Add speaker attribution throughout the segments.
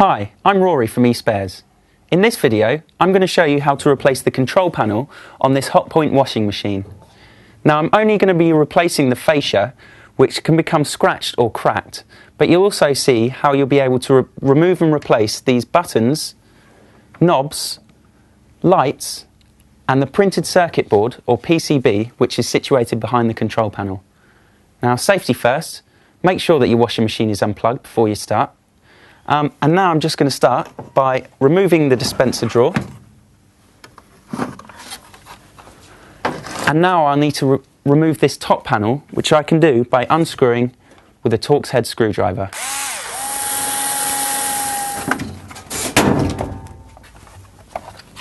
Speaker 1: Hi, I'm Rory from eSpares. In this video, I'm going to show you how to replace the control panel on this Hotpoint washing machine. Now, I'm only going to be replacing the fascia, which can become scratched or cracked, but you'll also see how you'll be able to remove and replace these buttons, knobs, lights, and the printed circuit board, or PCB, which is situated behind the control panel. Now, safety first, make sure that your washing machine is unplugged before you start. And now I'm just going to start by removing the dispenser drawer. And now I'll need to remove this top panel, which I can do by unscrewing with a Torx head screwdriver.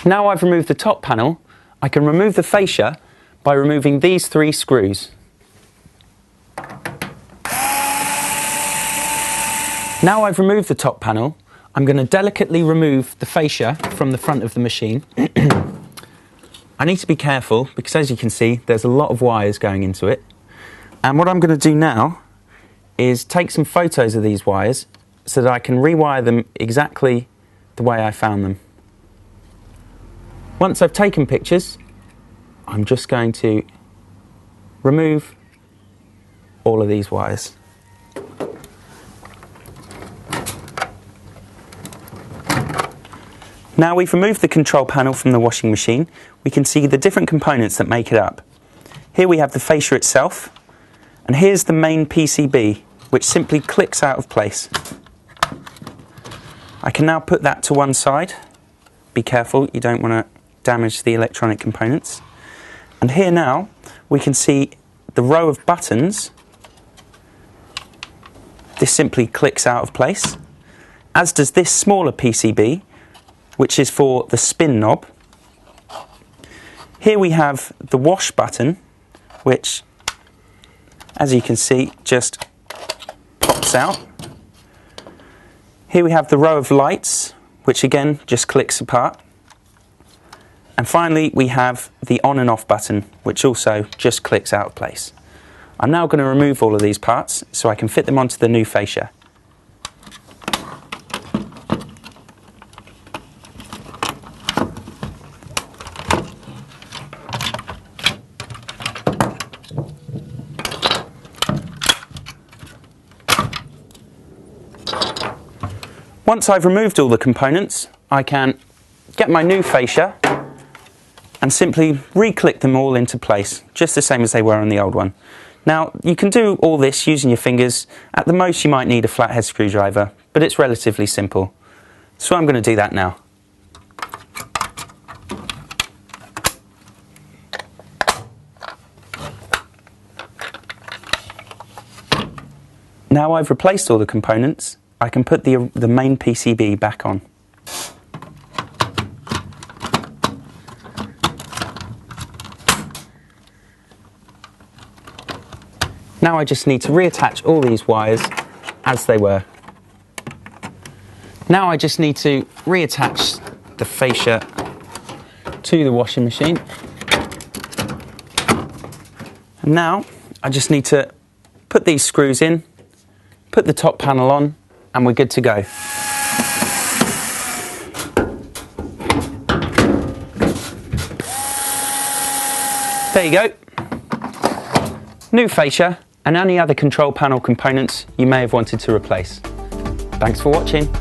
Speaker 1: Now I've removed the top panel, I can remove the fascia by removing these 3 screws. Now I've removed the top panel, I'm going to delicately remove the fascia from the front of the machine. I need to be careful because, as you can see, there's a lot of wires going into it. And what I'm going to do now is take some photos of these wires so that I can rewire them exactly the way I found them. Once I've taken pictures, I'm just going to remove all of these wires. Now we've removed the control panel from the washing machine, we can see the different components that make it up. Here we have the fascia itself, and here's the main PCB, which simply clicks out of place. I can now put that to one side. Be careful, you don't want to damage the electronic components. And here now we can see the row of buttons. This simply clicks out of place, as does this smaller PCB, which is for the spin knob. Here we have the wash button, which, as you can see, just pops out. Here we have the row of lights, which again just clicks apart. And finally we have the on and off button, which also just clicks out of place. I'm now going to remove all of these parts so I can fit them onto the new fascia. Once I've removed all the components, I can get my new fascia and simply re-click them all into place, just the same as they were on the old one. Now, you can do all this using your fingers. At the most, you might need a flathead screwdriver, but it's relatively simple. So I'm going to do that now. Now I've replaced all the components, I can put the main PCB back on. Now I just need to reattach all these wires as they were. Now I just need to reattach the fascia to the washing machine. And now I just need to put these screws in, put the top panel on, and we're good to go. There you go. New fascia and any other control panel components you may have wanted to replace. Thanks for watching.